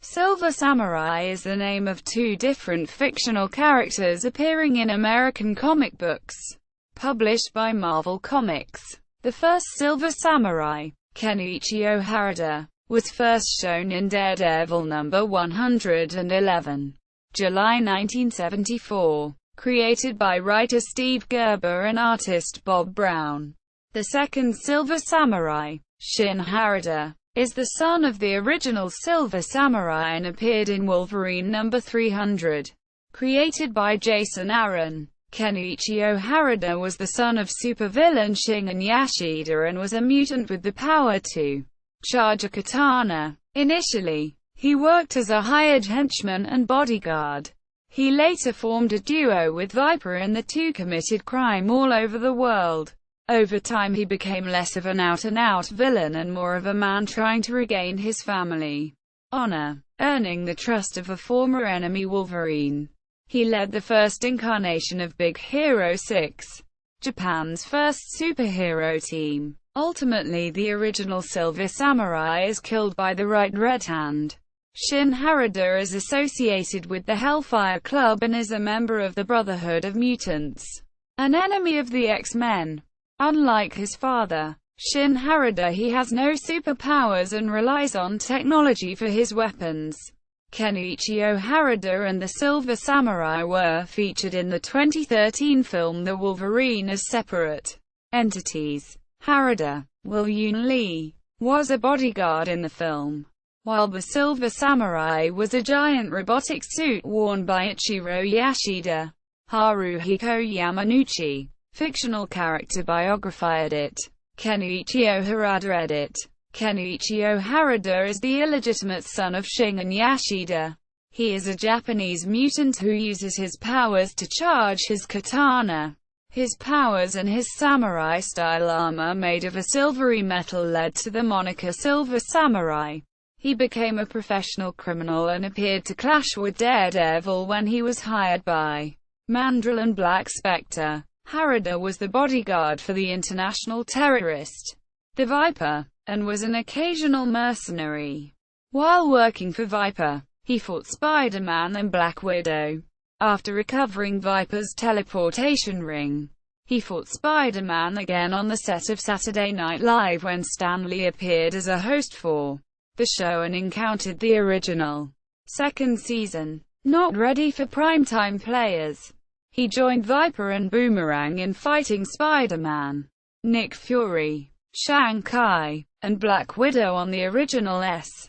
Silver Samurai is the name of two different fictional characters appearing in American comic books published by Marvel Comics. The first Silver Samurai, Kenuichio Harada, was first shown in Daredevil number 111, July 1974, created by writer Steve Gerber and artist Bob Brown. The second Silver Samurai, Shin Harada, is the son of the original Silver Samurai and appeared in Wolverine number 300, created by Jason Aaron. Kenuichio Harada was the son of supervillain Shingen Yashida and was a mutant with the power to charge a katana. Initially, he worked as a hired henchman and bodyguard. He later formed a duo with Viper and the two committed crime all over the world. Over time he became less of an out-and-out villain and more of a man trying to regain his family honor, earning the trust of a former enemy Wolverine. He led the first incarnation of Big Hero 6, Japan's first superhero team. Ultimately, the original Silver Samurai is killed by the Red Hand. Shin Harada is associated with the Hellfire Club and is a member of the Brotherhood of Mutants, an enemy of the X-Men. Unlike his father, Shin Harada, he has no superpowers and relies on technology for his weapons. Kenuichio Harada and the Silver Samurai were featured in the 2013 film The Wolverine as separate entities. Harada, Will-Yoon Lee, was a bodyguard in the film, while the Silver Samurai was a giant robotic suit worn by Ichiro Yashida. Haruhiko Yamanouchi, fictional character biography. Edit. Kenuichio Harada. Edit. Kenuichio Harada is the illegitimate son of Shingen Yashida. He is a Japanese mutant who uses his powers to charge his katana. His powers and his samurai-style armor made of a silvery metal led to the moniker Silver Samurai. He became a professional criminal and appeared to clash with Daredevil when he was hired by Mandrill and Black Spectre. Harada was the bodyguard for the international terrorist, the Viper, and was an occasional mercenary. While working for Viper, he fought Spider-Man and Black Widow. After recovering Viper's teleportation ring, he fought Spider-Man again on the set of Saturday Night Live when Stan Lee appeared as a host for the show and encountered the original second season. Not ready for primetime players, he joined Viper and Boomerang in fighting Spider-Man, Nick Fury, Shang Kai, and Black Widow on the original S.H.I.E.L.D.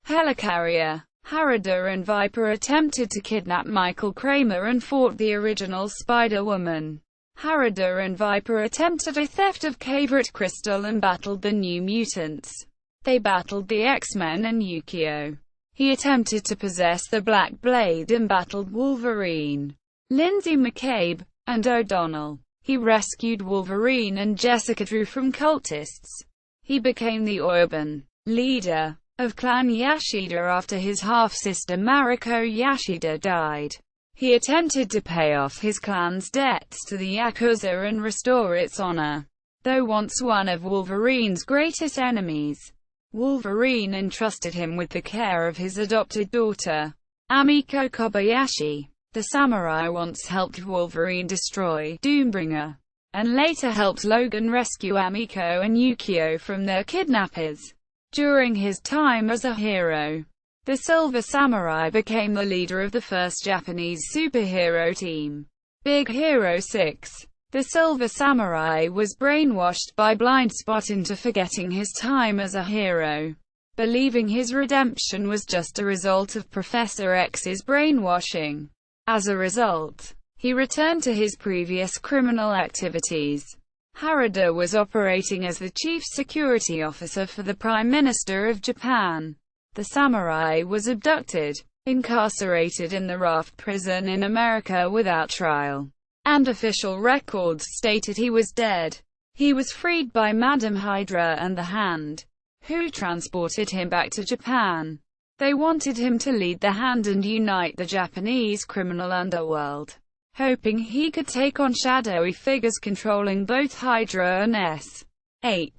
helicarrier. Harada and Viper attempted to kidnap Michael Kramer and fought the original Spider-Woman. Harada and Viper attempted a theft of Favorite Crystal and battled the New Mutants. They battled the X-Men and Yukio. He attempted to possess the Black Blade and battled Wolverine, Lindsay McCabe, and O'Donnell. He rescued Wolverine and Jessica Drew from cultists. He became the urban leader of Clan Yashida after his half-sister Mariko Yashida died. He attempted to pay off his clan's debts to the Yakuza and restore its honor. Though once one of Wolverine's greatest enemies, Wolverine entrusted him with the care of his adopted daughter, Amiko Kobayashi. The samurai once helped Wolverine destroy Doombringer, and later helped Logan rescue Amiko and Yukio from their kidnappers. During his time as a hero, the Silver Samurai became the leader of the first Japanese superhero team, Big Hero 6. The Silver Samurai was brainwashed by Blind Spot into forgetting his time as a hero, believing his redemption was just a result of Professor X's brainwashing. As a result, he returned to his previous criminal activities. Harada was operating as the chief security officer for the Prime Minister of Japan. The samurai was abducted, incarcerated in the Raft prison in America without trial, and official records stated he was dead. He was freed by Madame Hydra and the Hand, who transported him back to Japan. They wanted him to lead the Hand and unite the Japanese criminal underworld, hoping he could take on shadowy figures controlling both Hydra and S.H.I.E.L.D.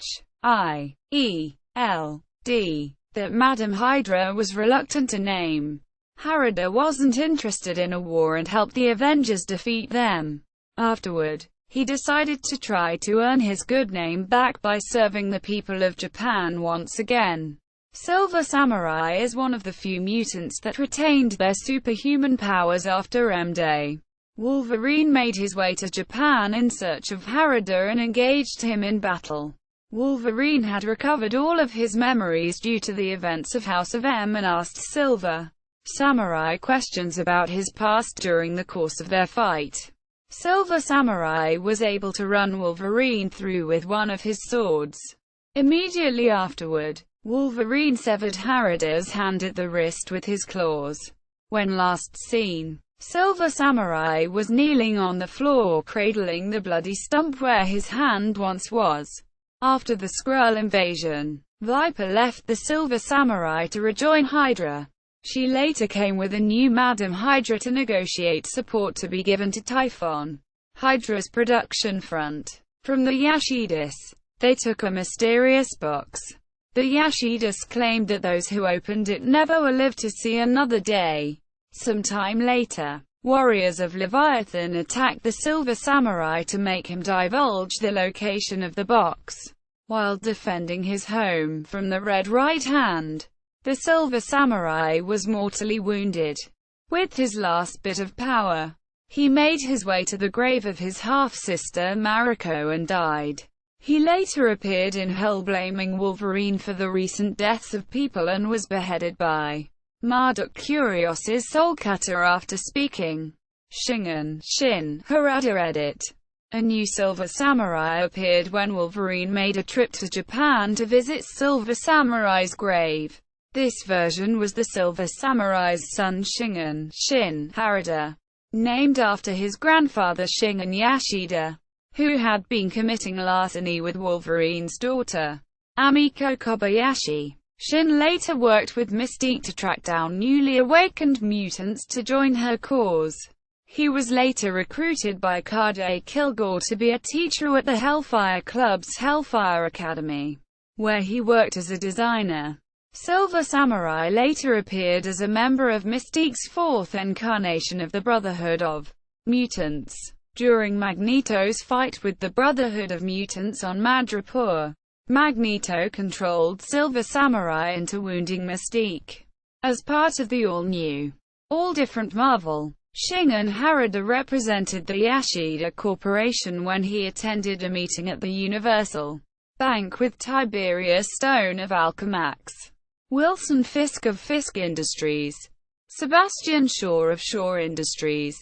L.D. that Madame Hydra was reluctant to name. Harada wasn't interested in a war and helped the Avengers defeat them. Afterward, he decided to try to earn his good name back by serving the people of Japan once again. Silver Samurai is one of the few mutants that retained their superhuman powers after M-Day. Wolverine made his way to Japan in search of Harada and engaged him in battle. Wolverine had recovered all of his memories due to the events of House of M and asked Silver Samurai questions about his past during the course of their fight. Silver Samurai was able to run Wolverine through with one of his swords. Immediately afterward, Wolverine severed Harada's hand at the wrist with his claws. When last seen, Silver Samurai was kneeling on the floor cradling the bloody stump where his hand once was. After the Skrull invasion, Viper left the Silver Samurai to rejoin Hydra. She later came with a new Madame Hydra to negotiate support to be given to Typhon, Hydra's production front. From the Yashidas, they took a mysterious box. The Yashidas claimed that those who opened it never will live to see another day. Sometime later, warriors of Leviathan attacked the Silver Samurai to make him divulge the location of the box. While defending his home from the Red Right Hand, the Silver Samurai was mortally wounded. With his last bit of power, he made his way to the grave of his half-sister Mariko and died. He later appeared in Hell blaming Wolverine for the recent deaths of people and was beheaded by Marduk Kurios's soul-cutter after speaking. Shingen Shin Harada edit. A new Silver Samurai appeared when Wolverine made a trip to Japan to visit Silver Samurai's grave. This version was the Silver Samurai's son Shingen Shin Harada, named after his grandfather Shingen Yashida, who had been committing larceny with Wolverine's daughter, Amiko Kobayashi. Shin later worked with Mystique to track down newly awakened mutants to join her cause. He was later recruited by Kade Kilgore to be a teacher at the Hellfire Club's Hellfire Academy, where he worked as a designer. Silver Samurai later appeared as a member of Mystique's fourth incarnation of the Brotherhood of Mutants. During Magneto's fight with the Brotherhood of Mutants on Madripoor, Magneto controlled Silver Samurai into wounding Mystique. As part of the all-new, all-different Marvel, Shingen Harada represented the Yashida Corporation when he attended a meeting at the Universal Bank with Tiberius Stone of Alchemax, Wilson Fisk of Fisk Industries, Sebastian Shaw of Shaw Industries,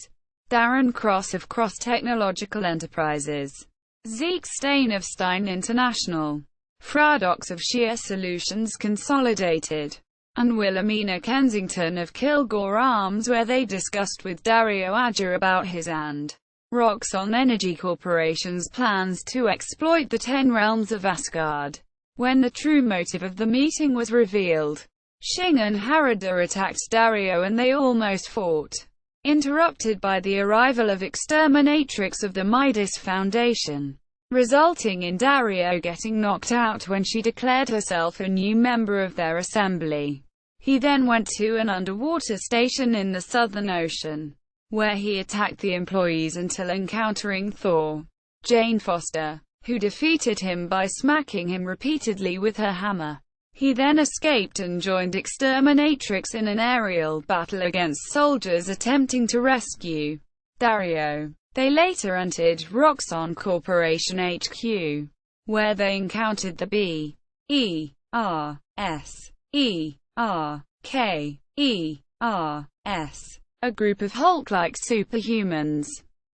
Darren Cross of Cross Technological Enterprises, Zeke Stein of Stein International, Fradox of Shear Solutions Consolidated, and Wilhelmina Kensington of Kilgore Arms, where they discussed with Dario Agger about his and Roxxon Energy Corporation's plans to exploit the 10 realms of Asgard. When the true motive of the meeting was revealed, Shingen Harada attacked Dario and they almost fought, interrupted by the arrival of Exterminatrix of the Midas Foundation, resulting in Dario getting knocked out when she declared herself a new member of their assembly. He then went to an underwater station in the Southern Ocean, where he attacked the employees until encountering Thor, Jane Foster, who defeated him by smacking him repeatedly with her hammer. He then escaped and joined Exterminatrix in an aerial battle against soldiers attempting to rescue Dario. They later entered Roxxon Corporation HQ, where they encountered the B.E.R.S.E.R.K.E.R.S., a group of Hulk-like superhumans,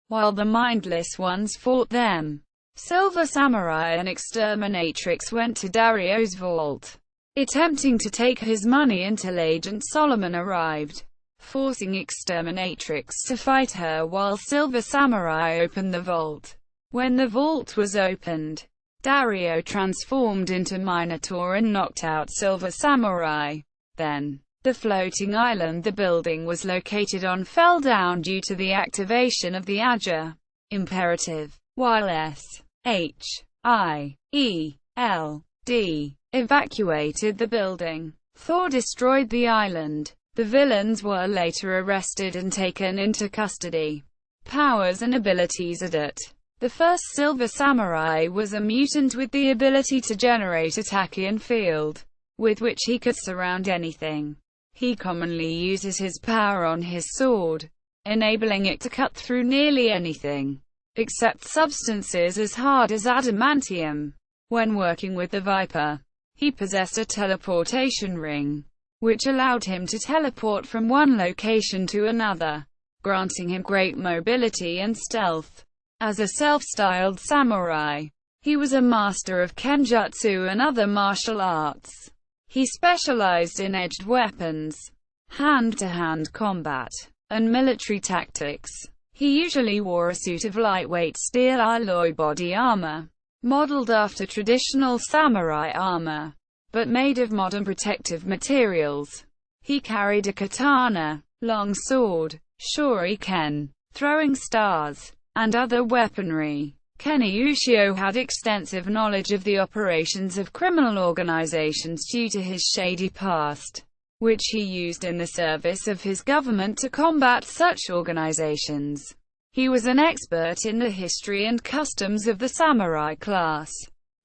while the mindless ones fought them. Silver Samurai and Exterminatrix went to Dario's vault, attempting to take his money until Agent Solomon arrived, forcing Exterminatrix to fight her while Silver Samurai opened the vault. When the vault was opened, Dario transformed into Minotaur and knocked out Silver Samurai. Then, the floating island the building was located on fell down due to the activation of the Agger imperative. While S.H.I.E.L.D. evacuated the building. Thor destroyed the island. The villains were later arrested and taken into custody. Powers and abilities. Adat. The first Silver Samurai was a mutant with the ability to generate a tachyon field, with which he could surround anything. He commonly uses his power on his sword, enabling it to cut through nearly anything, except substances as hard as adamantium. When working with the Viper, he possessed a teleportation ring, which allowed him to teleport from one location to another, granting him great mobility and stealth. As a self-styled samurai, he was a master of kenjutsu and other martial arts. He specialized in edged weapons, hand-to-hand combat, and military tactics. He usually wore a suit of lightweight steel alloy body armor, modeled after traditional samurai armor, but made of modern protective materials. He carried a katana, long sword, shuriken, throwing stars, and other weaponry. Kenuichio had extensive knowledge of the operations of criminal organizations due to his shady past, which he used in the service of his government to combat such organizations. He was an expert in the history and customs of the samurai class.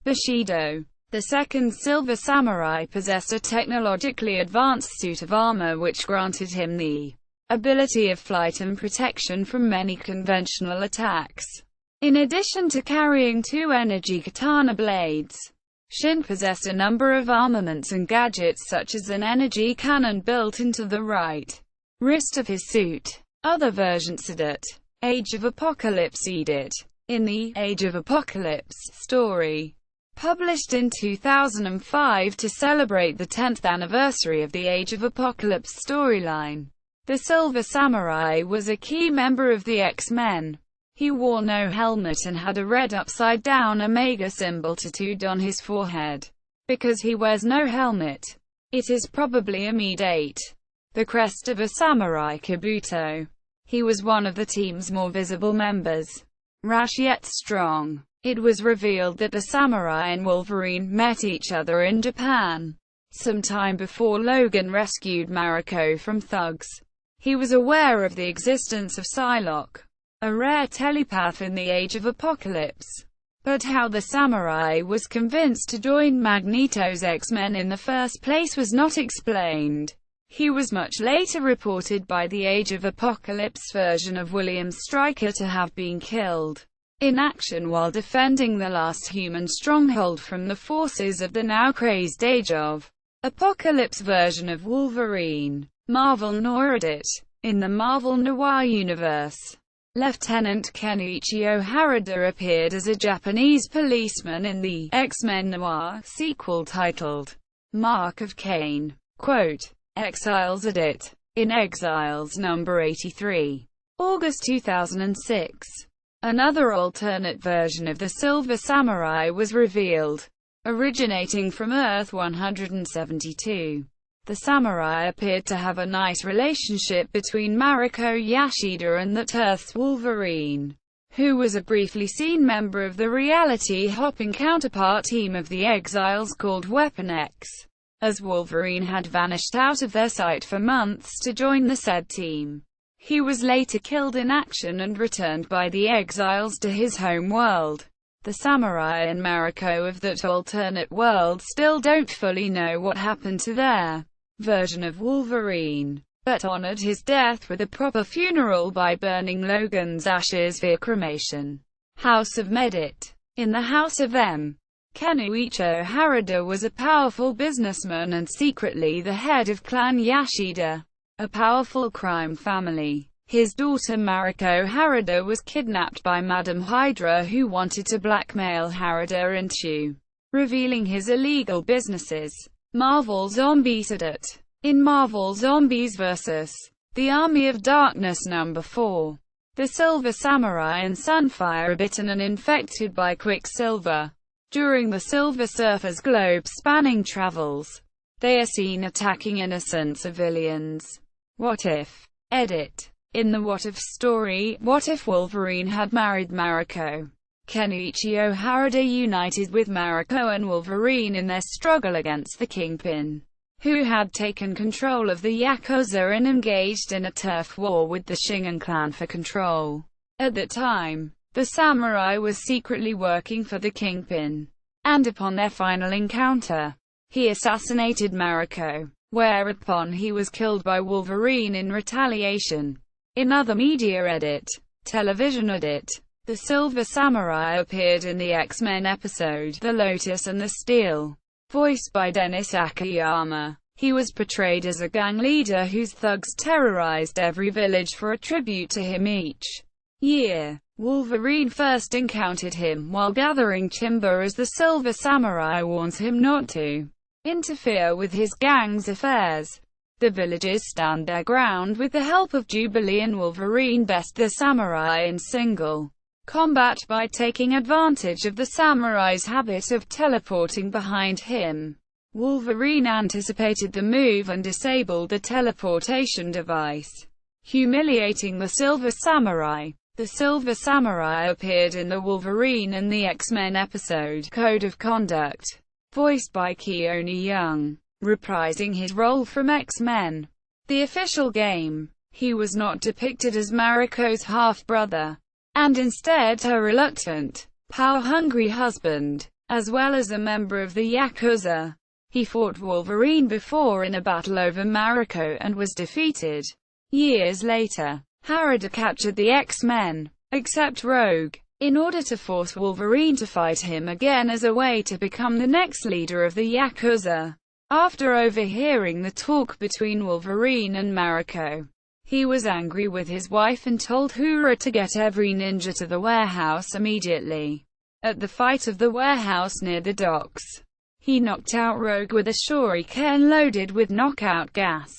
Bushido. The second Silver Samurai possessed a technologically advanced suit of armor which granted him the ability of flight and protection from many conventional attacks. In addition to carrying two energy katana blades, Shin possessed a number of armaments and gadgets such as an energy cannon built into the right wrist of his suit. Other versions. Edit. Age of Apocalypse. Edit. In the Age of Apocalypse story, published in 2005 to celebrate the 10th anniversary of the Age of Apocalypse storyline, the Silver Samurai was a key member of the X-Men. He wore no helmet and had a red upside-down omega symbol tattooed on his forehead. Because he wears no helmet, it is probably a me-date. The crest of a samurai kabuto. He was one of the team's more visible members. Rash yet strong. It was revealed that the samurai and Wolverine met each other in Japan, sometime before Logan rescued Mariko from thugs. He was aware of the existence of Psylocke, a rare telepath in the Age of Apocalypse. But how the samurai was convinced to join Magneto's X-Men in the first place was not explained. He was much later reported by the Age of Apocalypse version of William Stryker to have been killed in action while defending the last human stronghold from the forces of the now-crazed Age of Apocalypse version of Wolverine. Marvel Noir. Edit. In the Marvel Noir universe, Lieutenant Kenuichio Harada appeared as a Japanese policeman in the X-Men Noir sequel titled Mark of Cain. Quote, Exiles. Edit. In Exiles number 83. August 2006. Another alternate version of the Silver Samurai was revealed, originating from Earth 172. The samurai appeared to have a nice relationship between Mariko Yashida and that Earth's Wolverine, who was a briefly seen member of the reality-hopping counterpart team of the Exiles called Weapon X, as Wolverine had vanished out of their sight for months to join the said team. He was later killed in action and returned by the Exiles to his home world. The samurai and Mariko of that alternate world still don't fully know what happened to their version of Wolverine, but honored his death with a proper funeral by burning Logan's ashes via cremation. House of Medit. In the House of M. Kenuichio Harada was a powerful businessman and secretly the head of Clan Yashida, a powerful crime family. His daughter Mariko Harada was kidnapped by Madame Hydra, who wanted to blackmail Harada into revealing his illegal businesses. Marvel Zombies. Edit. In Marvel Zombies vs. The Army of Darkness number 4, the Silver Samurai and Sunfire are bitten and infected by Quicksilver. During the Silver Surfer's globe-spanning travels, they are seen attacking innocent civilians. What if? Edit. In the What If story, what if Wolverine had married Mariko? Kenuichio Harada united with Mariko and Wolverine in their struggle against the Kingpin, who had taken control of the Yakuza and engaged in a turf war with the Shingen clan for control. At that time, the samurai was secretly working for the Kingpin, and upon their final encounter, he assassinated Mariko, whereupon he was killed by Wolverine in retaliation. In other media edit, television edit, the Silver Samurai appeared in the X-Men episode The Lotus and the Steel, voiced by Dennis Akiyama. He was portrayed as a gang leader whose thugs terrorized every village for a tribute to him each year. Wolverine first encountered him while gathering timber as the Silver Samurai warns him not to interfere with his gang's affairs. The villagers stand their ground with the help of Jubilee, and Wolverine bests the samurai in single combat by taking advantage of the samurai's habit of teleporting behind him. Wolverine anticipated the move and disabled the teleportation device, humiliating the Silver Samurai. The Silver Samurai appeared in the Wolverine and the X-Men episode Code of Conduct, voiced by Keone Young, reprising his role from X-Men: The Official Game. He was not depicted as Mariko's half-brother, and instead her reluctant, power-hungry husband, as well as a member of the Yakuza. He fought Wolverine before in a battle over Mariko and was defeated. Years later, Harada captured the X-Men, except Rogue, in order to force Wolverine to fight him again as a way to become the next leader of the Yakuza. After overhearing the talk between Wolverine and Mariko, he was angry with his wife and told Hura to get every ninja to the warehouse immediately. At the fight of the warehouse near the docks, he knocked out Rogue with a shuriken loaded with knockout gas.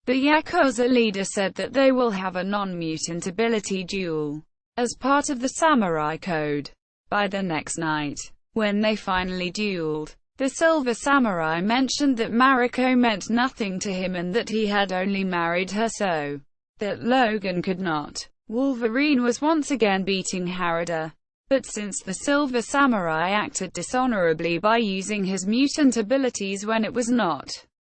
The Yakuza leader said that they will have a non-mutant ability duel as part of the Samurai Code. By the next night, when they finally dueled, the Silver Samurai mentioned that Mariko meant nothing to him and that he had only married her so that Logan could not. Wolverine was once again beating Harada, but since the Silver Samurai acted dishonorably by using his mutant abilities when it was not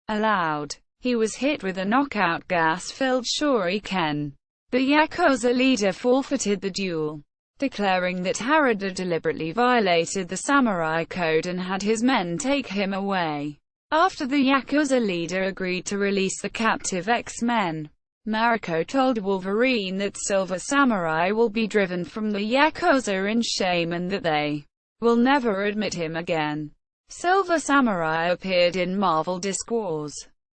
allowed, he was hit with a knockout gas-filled shuriken. The Yakuza leader forfeited the duel, declaring that Harada deliberately violated the Samurai Code and had his men take him away. After the Yakuza leader agreed to release the captive X-Men, Mariko told Wolverine that Silver Samurai will be driven from the Yakuza in shame and that they will never admit him again. Silver Samurai appeared in Marvel Disc Wars: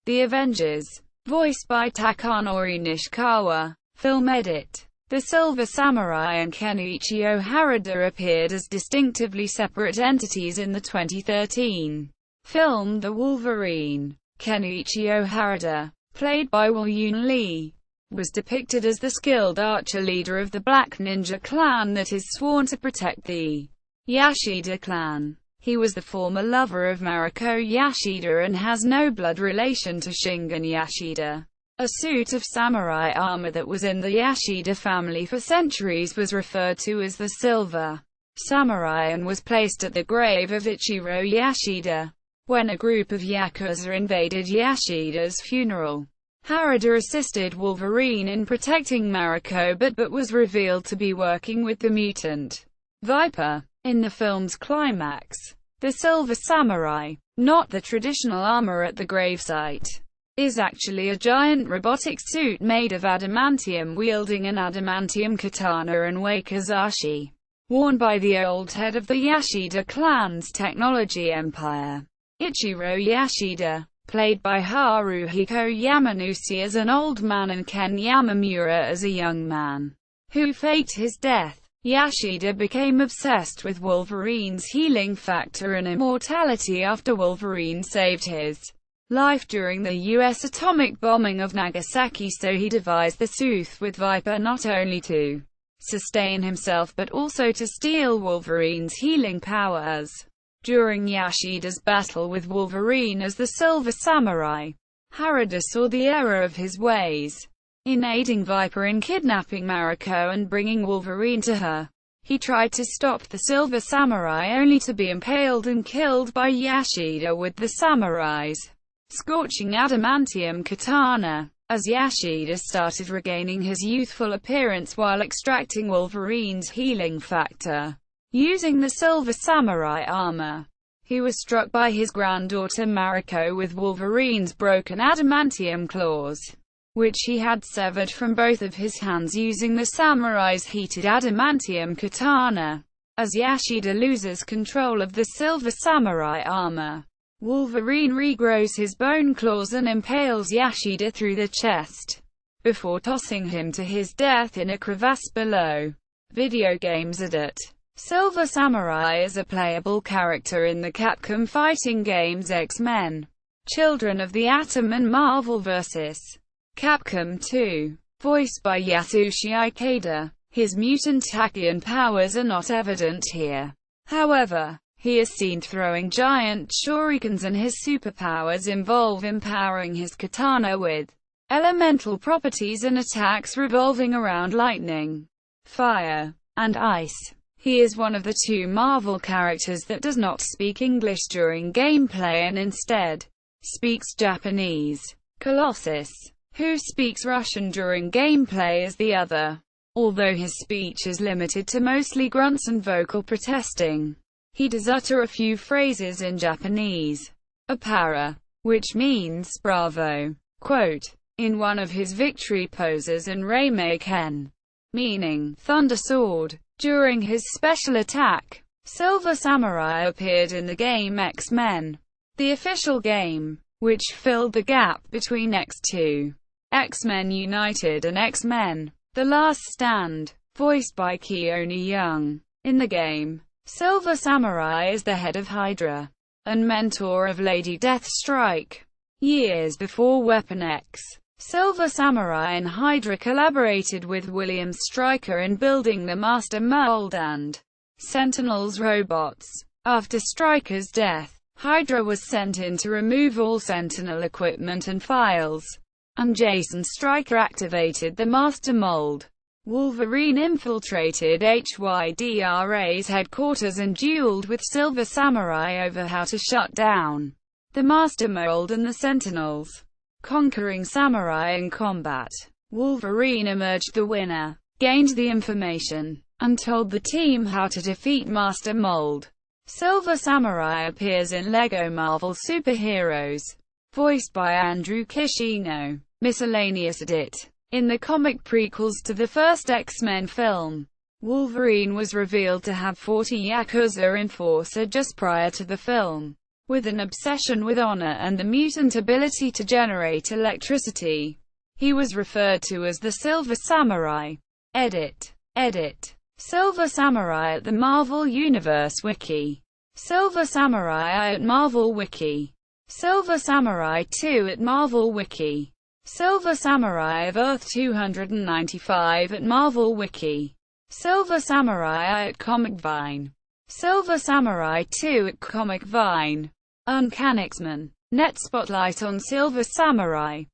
The Avengers, voiced by Takanori Nishikawa. Film edit. The Silver Samurai and Kenuichio Harada appeared as distinctively separate entities in the 2013 film The Wolverine. Kenuichio Harada, played by Will Yoon Lee, was depicted as the skilled archer leader of the Black Ninja clan that is sworn to protect the Yashida clan. He was the former lover of Mariko Yashida and has no blood relation to Shingen Yashida. A suit of samurai armor that was in the Yashida family for centuries was referred to as the Silver Samurai and was placed at the grave of Ichiro Yashida. When a group of Yakuza invaded Yashida's funeral, Harada assisted Wolverine in protecting Mariko but was revealed to be working with the mutant Viper. In the film's climax, the Silver Samurai, not the traditional armor at the gravesite, is actually a giant robotic suit made of adamantium wielding an adamantium katana and wakizashi, worn by the old head of the Yashida clan's technology empire. Ichiro Yashida, played by Haruhiko Yamanouchi as an old man and Ken Yamamura as a young man who faked his death. Yashida became obsessed with Wolverine's healing factor and immortality after Wolverine saved his life during the U.S. atomic bombing of Nagasaki, so he devised the suit with Viper not only to sustain himself but also to steal Wolverine's healing powers. During Yashida's battle with Wolverine as the Silver Samurai, Harada saw the error of his ways in aiding Viper in kidnapping Mariko and bringing Wolverine to her. He tried to stop the Silver Samurai only to be impaled and killed by Yashida with the samurai's scorching adamantium katana. As Yashida started regaining his youthful appearance while extracting Wolverine's healing factor using the Silver Samurai armor, he was struck by his granddaughter Mariko with Wolverine's broken adamantium claws, which he had severed from both of his hands using the samurai's heated adamantium katana. As Yashida loses control of the Silver Samurai armor, Wolverine regrows his bone claws and impales Yashida through the chest, before tossing him to his death in a crevasse below. Video games edit. Silver Samurai is a playable character in the Capcom fighting games X-Men, Children of the Atom and Marvel vs. Capcom 2. Voiced by Yasushi Ikeda. His mutant Tachyon powers are not evident here. However, he is seen throwing giant shurikens, and his superpowers involve empowering his katana with elemental properties and attacks revolving around lightning, fire, and ice. He is one of the two Marvel characters that does not speak English during gameplay and instead speaks Japanese. Colossus, who speaks Russian during gameplay, is the other. Although his speech is limited to mostly grunts and vocal protesting, he does utter a few phrases in Japanese. Apara, which means bravo, quote, in one of his victory poses, and Reimaken, meaning thunder sword, during his special attack. Silver Samurai appeared in the game X-Men, the official game, which filled the gap between X2, X-Men United, and X-Men: The Last Stand, voiced by Keone Young. In the game, Silver Samurai is the head of Hydra and mentor of Lady Deathstrike. Years before Weapon X, Silver Samurai and Hydra collaborated with William Stryker in building the Master Mold and Sentinels robots. After Stryker's death, Hydra was sent in to remove all Sentinel equipment and files, and Jason Stryker activated the Master Mold. Wolverine infiltrated HYDRA's headquarters and dueled with Silver Samurai over how to shut down the Master Mold and the Sentinels. Conquering Samurai in combat, Wolverine emerged the winner, gained the information, and told the team how to defeat Master Mold. Silver Samurai appears in LEGO Marvel Superheroes, voiced by Andrew Kishino. Miscellaneous edit. In the comic prequels to the first X-Men film, Wolverine was revealed to have 40 Yakuza enforcer just prior to the film, with an obsession with honor and the mutant ability to generate electricity. He was referred to as the Silver Samurai. Edit. Silver Samurai at the Marvel Universe Wiki. Silver Samurai at Marvel Wiki. Silver Samurai 2 at Marvel Wiki. Silver Samurai of Earth 295 at Marvel Wiki. Silver Samurai at Comic Vine. Silver Samurai 2 at Comic Vine. Uncanny X-Men. Net spotlight on Silver Samurai.